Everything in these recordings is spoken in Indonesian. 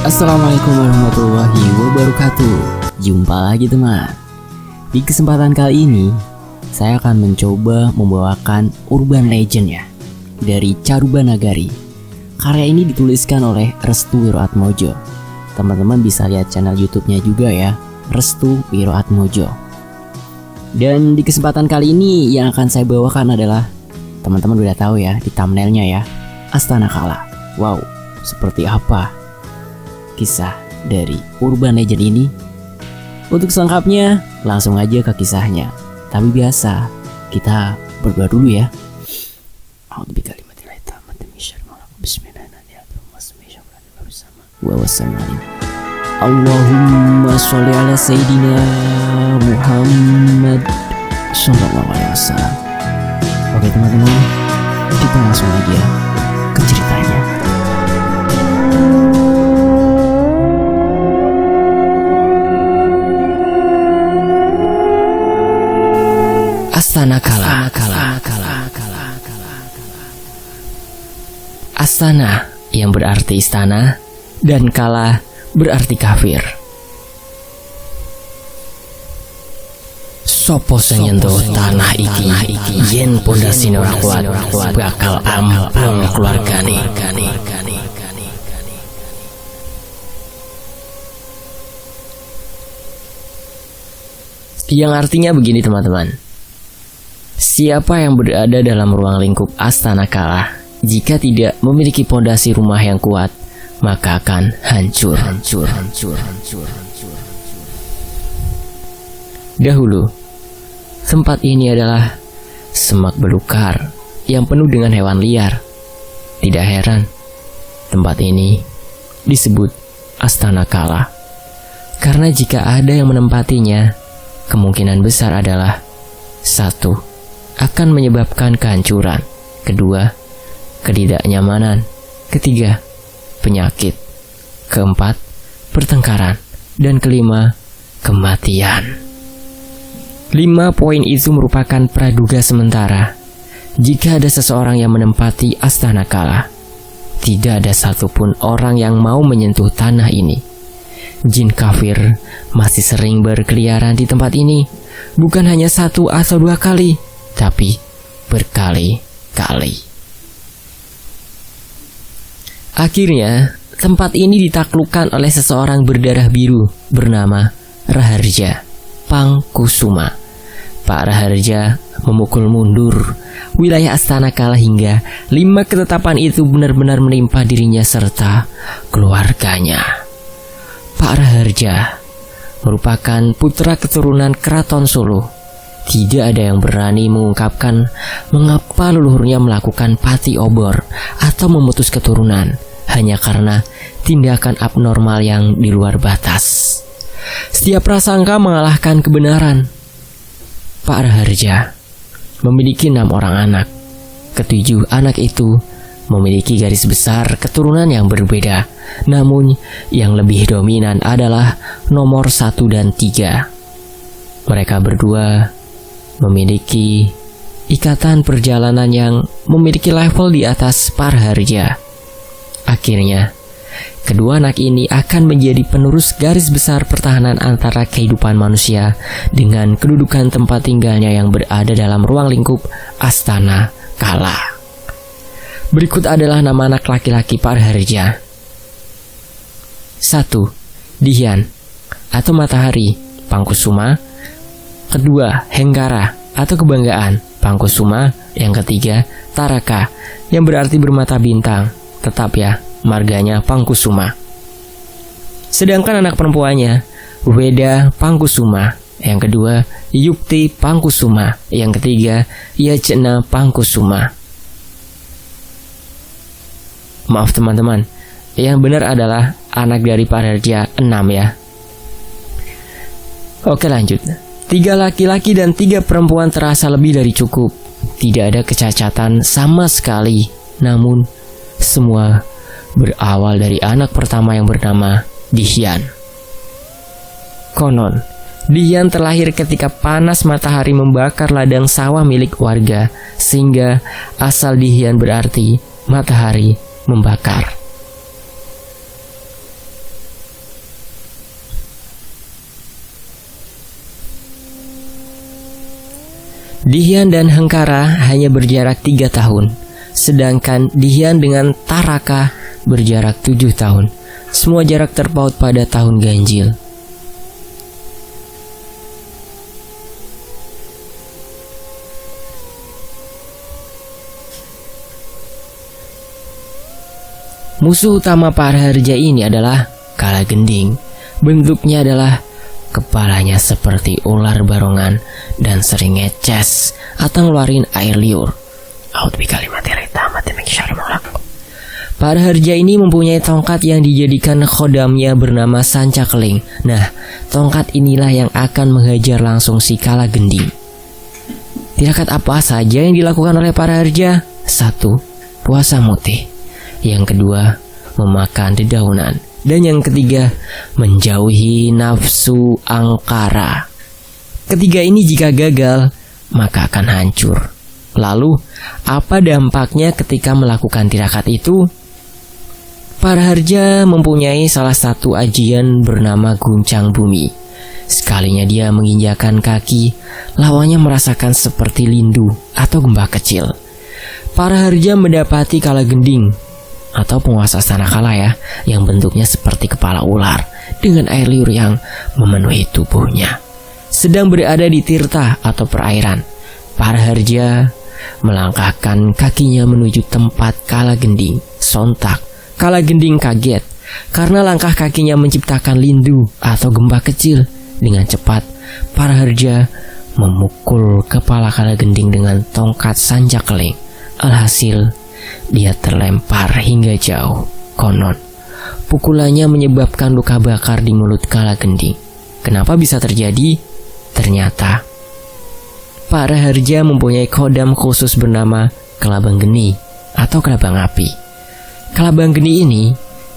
Assalamualaikum warahmatullahi wabarakatuh. Jumpa lagi teman. Di kesempatan kali ini saya akan mencoba membawakan urban legend ya, dari Caruban Nagari. Karya ini dituliskan oleh Restu Wiroatmojo. Teman-teman bisa lihat channel YouTube-nya juga ya, Restu Wiroatmojo. Dan di kesempatan kali ini yang akan saya bawakan adalah, teman-teman udah tahu ya di thumbnailnya ya, Astana Kala. Wow, seperti apa kisah dari urban legend ini? Untuk selengkapnya langsung aja ke kisahnya. Tapi biasa kita berdoa dulu ya. Allahumma sholli ala Sayyidina Muhammad sallallahu alaihi wasallam. Oke teman-teman, kita langsung aja ke ceritanya. Astana Kala. Astana yang berarti istana dan Kala berarti kafir. Sopo senyentuh tanah iki yen pondasine ora kuat bakal ambrung keluargane. Yang artinya begini teman-teman. Siapa yang berada dalam ruang lingkup Astana Kala, jika tidak memiliki pondasi rumah yang kuat, maka akan hancur. Dahulu, tempat ini adalah semak belukar yang penuh dengan hewan liar. Tidak heran, tempat ini disebut Astana Kala. Karena jika ada yang menempatinya, kemungkinan besar adalah 1. Akan menyebabkan kehancuran, 2. Ketidaknyamanan, 3. Penyakit, 4. Pertengkaran, dan 5. Kematian. 5 poin itu merupakan praduga sementara. Jika ada seseorang yang menempati Astana Kala, tidak ada satupun orang yang mau menyentuh tanah ini. Jin kafir masih sering berkeliaran di tempat ini, bukan hanya 1 atau 2 kali, tapi berkali-kali. Akhirnya, tempat ini ditaklukkan oleh seseorang berdarah biru bernama Raharja Pangkusuma. Pak Raharja memukul mundur wilayah Astana Kala hingga 5 ketetapan itu benar-benar menimpa dirinya serta keluarganya. Pak Raharja merupakan putra keturunan Keraton Solo. Tidak ada yang berani mengungkapkan mengapa leluhurnya melakukan pati obor atau memutus keturunan hanya karena tindakan abnormal yang di luar batas. Setiap prasangka mengalahkan kebenaran. Pak Raharja memiliki 6 orang anak. Ke-7 anak itu memiliki garis besar keturunan yang berbeda. Namun yang lebih dominan adalah nomor 1 dan 3. Mereka berdua memiliki ikatan perjalanan yang memiliki level di atas Pak Raharja. Akhirnya, kedua anak ini akan menjadi penerus garis besar pertahanan antara kehidupan manusia dengan kedudukan tempat tinggalnya yang berada dalam ruang lingkup Astana Kala. Berikut adalah nama anak laki-laki Pak Raharja. 1. Dihian atau Matahari Pangkusuma. 2. Hengkara atau Kebanggaan Pangkusuma. Yang 3. Taraka yang berarti bermata bintang. Tetap ya, marganya Pangkusuma. Sedangkan anak perempuannya Weda Pangkusuma. Yang 2. Yukti Pangkusuma. Yang 3. Yacna Pangkusuma. Maaf teman-teman, yang benar adalah anak dari Pak Raharja 6 ya. Oke lanjut. 3 laki-laki dan 3 perempuan terasa lebih dari cukup. Tidak ada kecacatan sama sekali. Namun semua berawal dari anak pertama yang bernama Dihian. Konon, Dihian terlahir ketika panas matahari membakar ladang sawah milik warga, sehingga asal Dihian berarti matahari membakar. Dihian dan Hengkara hanya berjarak 3 tahun, sedangkan Dihian dengan Taraka berjarak 7 tahun. Semua jarak terpaut pada tahun ganjil. Musuh utama para Harja ini adalah Kalagending. Bentuknya adalah kepalanya seperti ular barongan dan sering ngeces atau ngeluarin air liur. Para Harja ini mempunyai tongkat yang dijadikan khodamnya bernama Sancakeling. Nah, tongkat inilah yang akan menghajar langsung si Kalagending. Tirakat apa saja yang dilakukan oleh para Harja? 1. Puasa mutih. Yang kedua, memakan dedaunan. Dan yang ketiga, menjauhi nafsu angkara. Ketiga ini jika gagal, maka akan hancur. Lalu, apa dampaknya ketika melakukan tirakat itu? Para Harja mempunyai salah satu ajian bernama guncang bumi. Sekalinya dia menginjakan kaki, lawannya merasakan seperti lindu atau gembak kecil. Para Harja mendapati Kalagending atau penguasa Astana Kala ya, yang bentuknya seperti kepala ular dengan air liur yang memenuhi tubuhnya. Sedang berada di tirta atau perairan, para Harja melangkahkan kakinya menuju tempat Kalagending. Sontak, Kalagending kaget karena langkah kakinya menciptakan lindu atau gembak kecil. Dengan cepat, para Harja memukul kepala Kalagending dengan tongkat Sancakeling. Alhasil, dia terlempar hingga jauh. Konon, pukulannya menyebabkan luka bakar di mulut Kalagending. Kenapa bisa terjadi? Ternyata para Harja mempunyai kodam khusus bernama Kelabang Geni atau Kelabang Api. Kelabang Geni ini,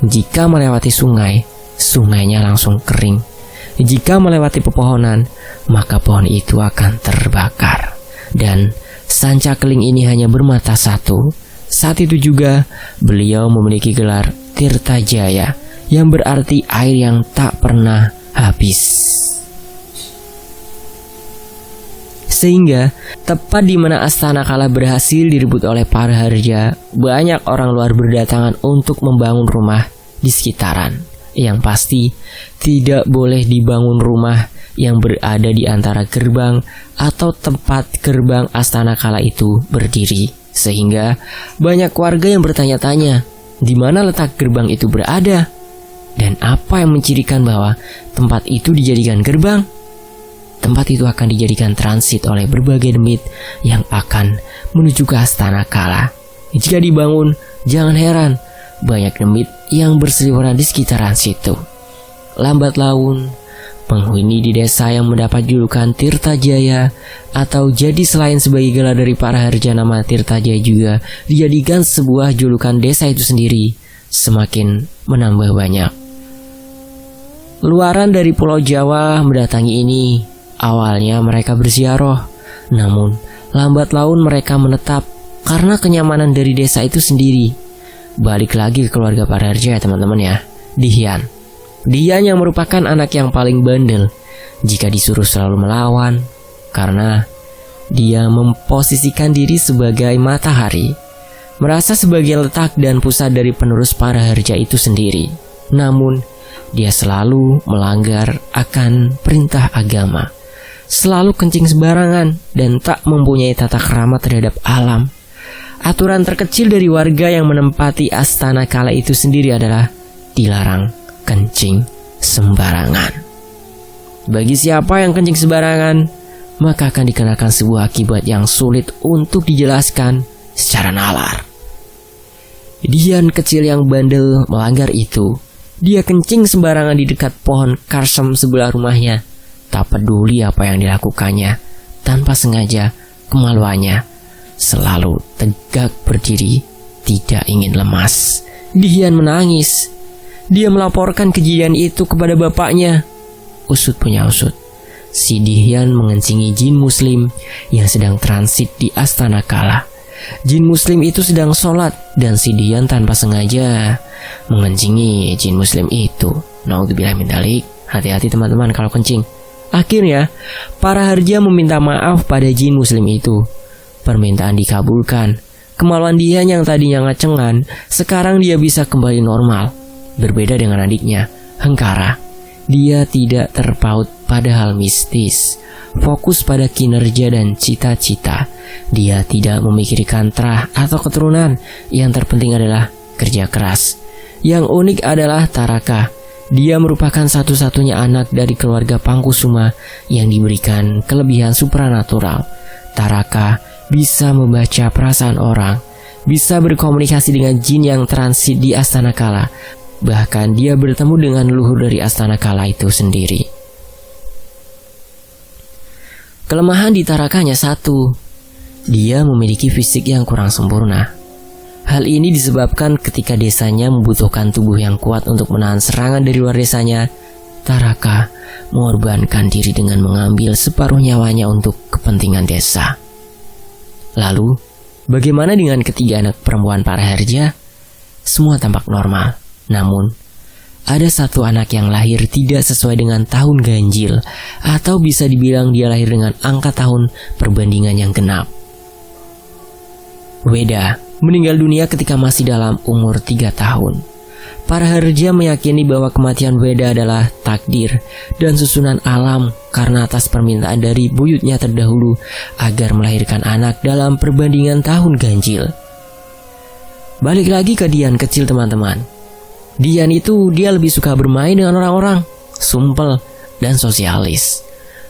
jika melewati sungai, sungainya langsung kering. Jika melewati pepohonan, maka pohon itu akan terbakar. Dan Sancakeling ini hanya bermata satu. Saat itu juga beliau memiliki gelar Tirtajaya, yang berarti air yang tak pernah habis. Sehingga tepat di mana Astana Kala berhasil direbut oleh para Harja, banyak orang luar berdatangan untuk membangun rumah di sekitaran. Yang pasti tidak boleh dibangun rumah yang berada di antara gerbang atau tempat gerbang Astana Kala itu berdiri. Sehingga banyak warga yang bertanya-tanya, di mana letak gerbang itu berada? Dan apa yang mencirikan bahwa tempat itu dijadikan gerbang? Tempat itu akan dijadikan transit oleh berbagai demit yang akan menuju ke Astana Kala. Jika dibangun, jangan heran, banyak demit yang berseliweran di sekitaran situ. Lambat laun, penghuni di desa yang mendapat julukan Tirtajaya atau jadi selain sebagai gelar dari para Harja, nama Tirtajaya juga dijadikan sebuah julukan desa itu sendiri, semakin menambah banyak. Luaran dari Pulau Jawa mendatangi ini. Awalnya mereka berziarah, namun lambat laun mereka menetap karena kenyamanan dari desa itu sendiri. Balik lagi ke keluarga para Harja ya teman-teman ya. Dihian yang merupakan anak yang paling bandel jika disuruh selalu melawan, karena dia memposisikan diri sebagai matahari, merasa sebagai letak dan pusat dari penerus para Harja itu sendiri. Namun dia selalu melanggar akan perintah agama, selalu kencing sembarangan dan tak mempunyai tata krama terhadap alam. Aturan terkecil dari warga yang menempati Astana Kala itu sendiri adalah dilarang kencing sembarangan. Bagi siapa yang kencing sembarangan, maka akan dikenakan sebuah akibat yang sulit untuk dijelaskan secara nalar. Dian kecil yang bandel melanggar itu. Dia kencing sembarangan di dekat pohon karsem sebelah rumahnya. Tak peduli apa yang dilakukannya, tanpa sengaja kemaluannya selalu tegak berdiri, tidak ingin lemas. Dian menangis. Dia melaporkan kejadian itu kepada bapaknya. Usut punya usut, si Dihian mengencingi jin muslim yang sedang transit di Astana Kala. Jin muslim itu sedang sholat dan si Dihian tanpa sengaja mengencingi jin muslim itu. Naudzubillah min dzalik. Hati-hati teman-teman kalau kencing. Akhirnya, Paraharja meminta maaf pada jin muslim itu. Permintaan dikabulkan. Kemaluan Dian yang tadinya ngacengan, sekarang dia bisa kembali normal. Berbeda dengan adiknya, Hengkara. Dia tidak terpaut pada hal mistis, fokus pada kinerja dan cita-cita. Dia tidak memikirkan terah atau keturunan. Yang terpenting adalah kerja keras. Yang unik adalah Taraka. Dia merupakan satu-satunya anak dari keluarga Pangkusuma yang diberikan kelebihan supranatural. Taraka bisa membaca perasaan orang, bisa berkomunikasi dengan jin yang transit di Astana Kala. Bahkan dia bertemu dengan leluhur dari Astana Kala itu sendiri. Kelemahan di Taraka hanya satu. Dia memiliki fisik yang kurang sempurna. Hal ini disebabkan ketika desanya membutuhkan tubuh yang kuat untuk menahan serangan dari luar desanya. Taraka mengorbankan diri dengan mengambil separuh nyawanya untuk kepentingan desa. Lalu, bagaimana dengan ketiga anak perempuan Paraharja? Semua tampak normal. Namun, ada satu anak yang lahir tidak sesuai dengan tahun ganjil, atau bisa dibilang dia lahir dengan angka tahun perbandingan yang genap. Weda meninggal dunia ketika masih dalam umur 3 tahun. Paraharja meyakini bahwa kematian Weda adalah takdir dan susunan alam karena atas permintaan dari buyutnya terdahulu agar melahirkan anak dalam perbandingan tahun ganjil. Balik lagi ke Dian kecil, teman-teman. Dian itu dia lebih suka bermain dengan orang-orang, sumpel dan sosialis.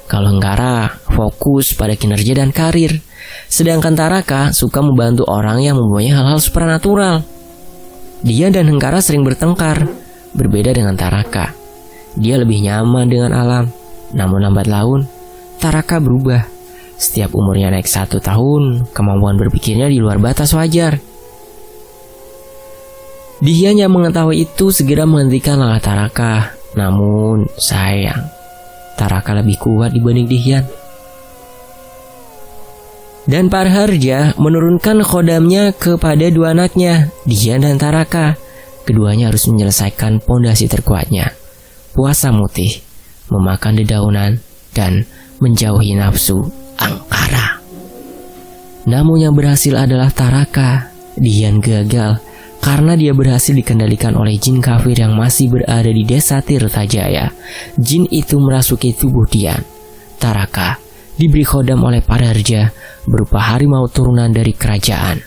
Kalau Hengkara fokus pada kinerja dan karir. Sedangkan Taraka suka membantu orang yang mempunyai hal-hal supranatural. Dia dan Hengkara sering bertengkar. Berbeda dengan Taraka, dia lebih nyaman dengan alam. Namun lambat laun, Taraka berubah. Setiap umurnya naik 1 tahun, kemampuan berpikirnya di luar batas wajar. Dian yang mengetahui itu segera menghentikan langkah Taraka. Namun sayang, Taraka lebih kuat dibanding Dian. Dan Paraharja menurunkan khodamnya kepada 2 anaknya, Dian dan Taraka. Keduanya harus menyelesaikan pondasi terkuatnya, puasa mutih, memakan dedaunan, dan menjauhi nafsu angkara. Namun yang berhasil adalah Taraka. Dian gagal karena dia berhasil dikendalikan oleh jin kafir yang masih berada di desa Tirtajaya. Jin itu merasuki tubuh Dian. Taraka diberi khodam oleh Paraharja berupa harimau turunan dari kerajaan.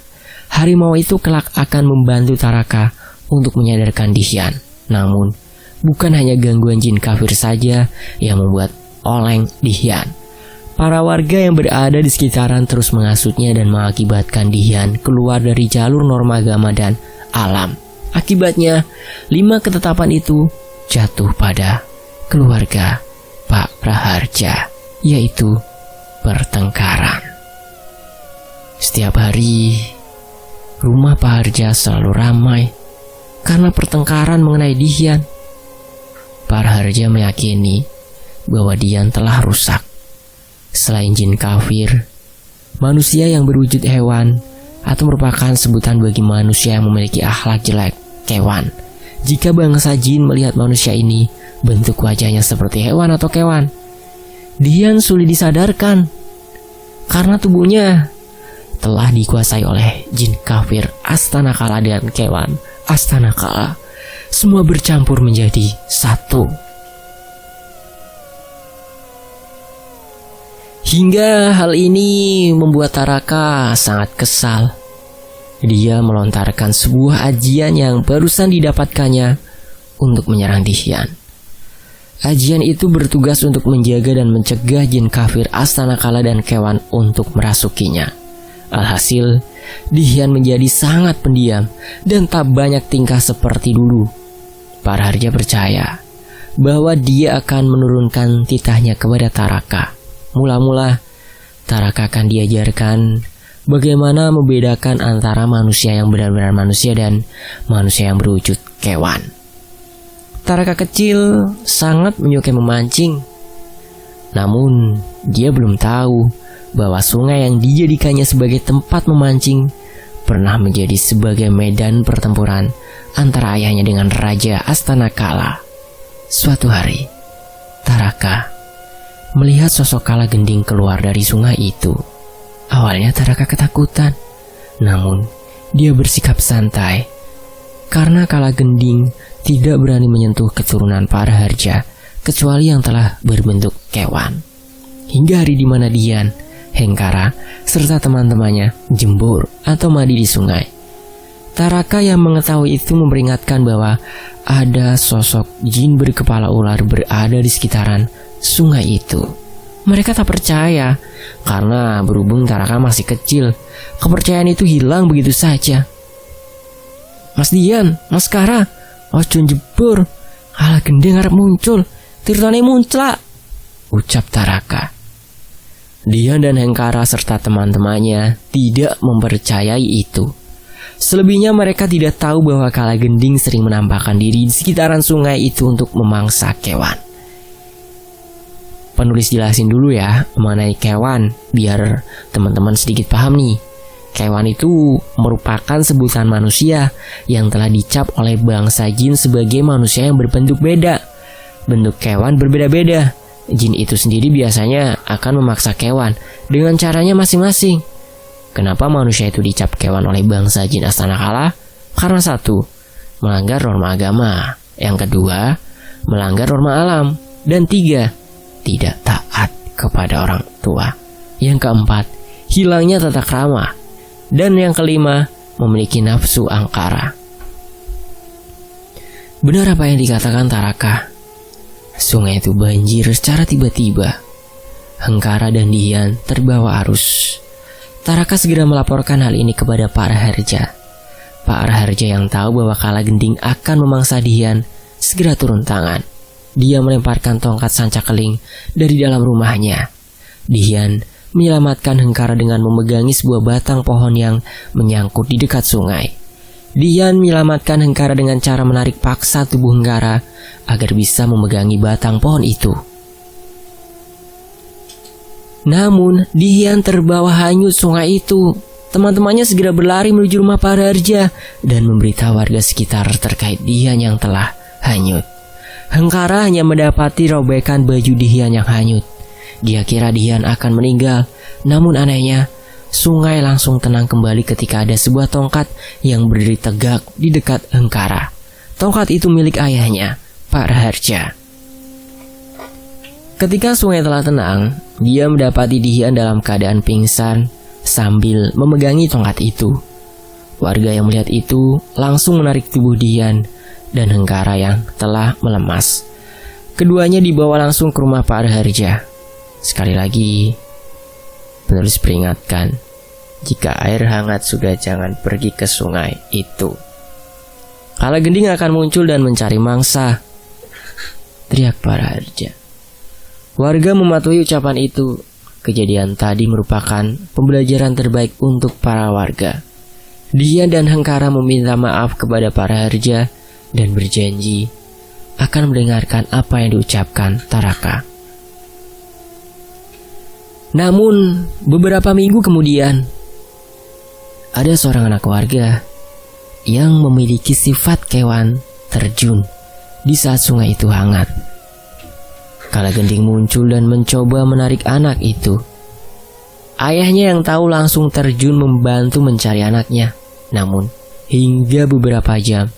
Harimau itu kelak akan membantu Taraka untuk menyadarkan Dian. Namun, bukan hanya gangguan jin kafir saja yang membuat oleng Dian. Para warga yang berada di sekitaran terus menghasutnya dan mengakibatkan Dian keluar dari jalur norma agama dan alam. Akibatnya, 5 ketetapan itu jatuh pada keluarga Pak Praharja, yaitu pertengkaran. Setiap hari, rumah Pak Harja selalu ramai karena pertengkaran mengenai Dian. Pak Harja meyakini bahwa Dian telah rusak. Selain jin kafir, manusia yang berwujud hewan atau merupakan sebutan bagi manusia yang memiliki akhlak jelek, kewan. Jika bangsa jin melihat manusia ini, bentuk wajahnya seperti hewan atau kewan, Dian sulit disadarkan karena tubuhnya telah dikuasai oleh jin kafir Astana Kala dan kewan Astana Kala. Semua bercampur menjadi satu. Hingga hal ini membuat Taraka sangat kesal. Dia melontarkan sebuah ajian yang barusan didapatkannya untuk menyerang Dian. Ajian itu bertugas untuk menjaga dan mencegah jin kafir Astana Kala dan kewan untuk merasukinya. Alhasil, Dian menjadi sangat pendiam dan tak banyak tingkah seperti dulu. Paraharja percaya bahwa dia akan menurunkan titahnya kepada Taraka. Mula-mula, Taraka akan diajarkan bagaimana membedakan antara manusia yang benar-benar manusia dan manusia yang berwujud kewan. Taraka kecil sangat menyukai memancing. Namun, dia belum tahu bahwa sungai yang dijadikannya sebagai tempat memancing pernah menjadi sebagai medan pertempuran antara ayahnya dengan Raja Astana Kala. Suatu hari, Taraka melihat sosok Kalagending keluar dari sungai itu. Awalnya Taraka ketakutan, namun dia bersikap santai karena Kalagending tidak berani menyentuh keturunan Paraharja kecuali yang telah berbentuk kewan. Hingga hari di mana Dian, Hengkara, serta teman-temannya jembur atau mandi di sungai. Taraka yang mengetahui itu memperingatkan bahwa ada sosok jin berkepala ular berada di sekitaran sungai itu. Mereka tak percaya karena berhubung Taraka masih kecil, kepercayaan itu hilang begitu saja. Mas Dian, Mas Kara, ojo jebur, Kalagending arep muncul, tirtane munclak, ucap Taraka. Dian dan Hengkara serta teman-temannya tidak mempercayai itu. Selebihnya mereka tidak tahu bahwa Kalagending sering menampakkan diri di sekitaran sungai itu untuk memangsa kewan. Penulis jelasin dulu ya mengenai kewan, biar teman-teman sedikit paham nih. Kewan itu merupakan sebutan manusia yang telah dicap oleh bangsa jin sebagai manusia yang berbentuk beda. Bentuk kewan berbeda-beda. Jin itu sendiri biasanya akan memaksa kewan dengan caranya masing-masing. Kenapa manusia itu dicap kewan oleh bangsa jin Astana Kala? Karena satu, melanggar norma agama. Yang kedua, melanggar norma alam. Dan tiga, tidak taat kepada orang tua. Yang keempat, hilangnya tata krama. Dan yang kelima, memiliki nafsu angkara. Benar apa yang dikatakan Taraka. Sungai itu banjir secara tiba-tiba. Hengkara dan Dian terbawa arus. Taraka segera melaporkan hal ini kepada Paraharja. Paraharja yang tahu bahwa Kalagending akan memangsa Dian segera turun tangan. Dia melemparkan tongkat sancakeling dari dalam rumahnya. Dian menyelamatkan Hengkara dengan memegangi sebuah batang pohon yang menyangkut di dekat sungai. Dian menyelamatkan Hengkara dengan cara menarik paksa tubuh Hengkara agar bisa memegangi batang pohon itu. Namun, Dian terbawa hanyut sungai itu. Teman-temannya segera berlari menuju rumah Paraharja dan memberitahu warga sekitar terkait Dian yang telah hanyut. Hengkara hanya mendapati robekan baju Dian yang hanyut. Dia kira Dian akan meninggal, namun anehnya, sungai langsung tenang kembali ketika ada sebuah tongkat yang berdiri tegak di dekat Hengkara. Tongkat itu milik ayahnya, Paraharja. Ketika sungai telah tenang, dia mendapati Dian dalam keadaan pingsan sambil memegangi tongkat itu. Warga yang melihat itu langsung menarik tubuh Dian dan Hengkara yang telah melemas. Keduanya dibawa langsung ke rumah Paraharja. Sekali lagi, penulis peringatkan, jika air hangat sudah jangan pergi ke sungai itu. Kalagending akan muncul dan mencari mangsa, teriak Paraharja. Warga mematuhi ucapan itu. Kejadian tadi merupakan pembelajaran terbaik untuk para warga. Dian dan Hengkara meminta maaf kepada Paraharja dan berjanji akan mendengarkan apa yang diucapkan Taraka. Namun, beberapa minggu kemudian, ada seorang anak warga yang memiliki sifat kewan terjun di saat sungai itu hangat. Kalagending muncul dan mencoba menarik anak itu. Ayahnya yang tahu langsung terjun membantu mencari anaknya. Namun, hingga beberapa jam,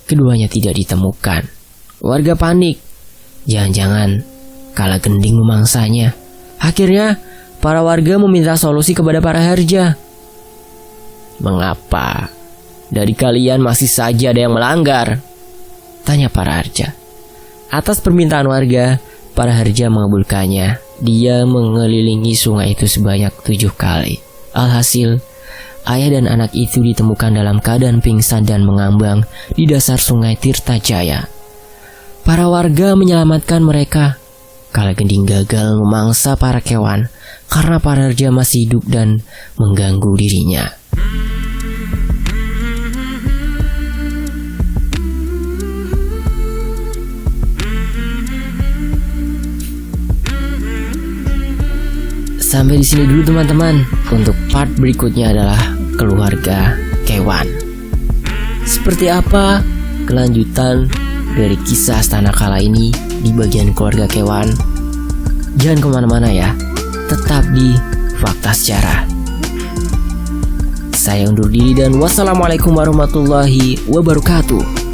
keduanya tidak ditemukan. Warga panik. Jangan-jangan Kalagending memangsanya. Akhirnya, para warga meminta solusi kepada Paraharja. Mengapa? Dari kalian masih saja ada yang melanggar? Tanya Paraharja. Atas permintaan warga, Paraharja mengabulkannya. Dia mengelilingi sungai itu sebanyak 7 kali. Alhasil, ayah dan anak itu ditemukan dalam keadaan pingsan dan mengambang di dasar sungai Tirtajaya. Para warga menyelamatkan mereka. Kalagending gagal memangsa para kewan karena Paraharja masih hidup dan mengganggu dirinya. Sampai di sini dulu teman-teman. Untuk part berikutnya adalah keluarga kewan. Seperti apa kelanjutan dari kisah Astana Kala ini di bagian keluarga kewan? Jangan kemana-mana ya, tetap di Fakta Sejarah. Saya undur diri dan wassalamualaikum warahmatullahi wabarakatuh.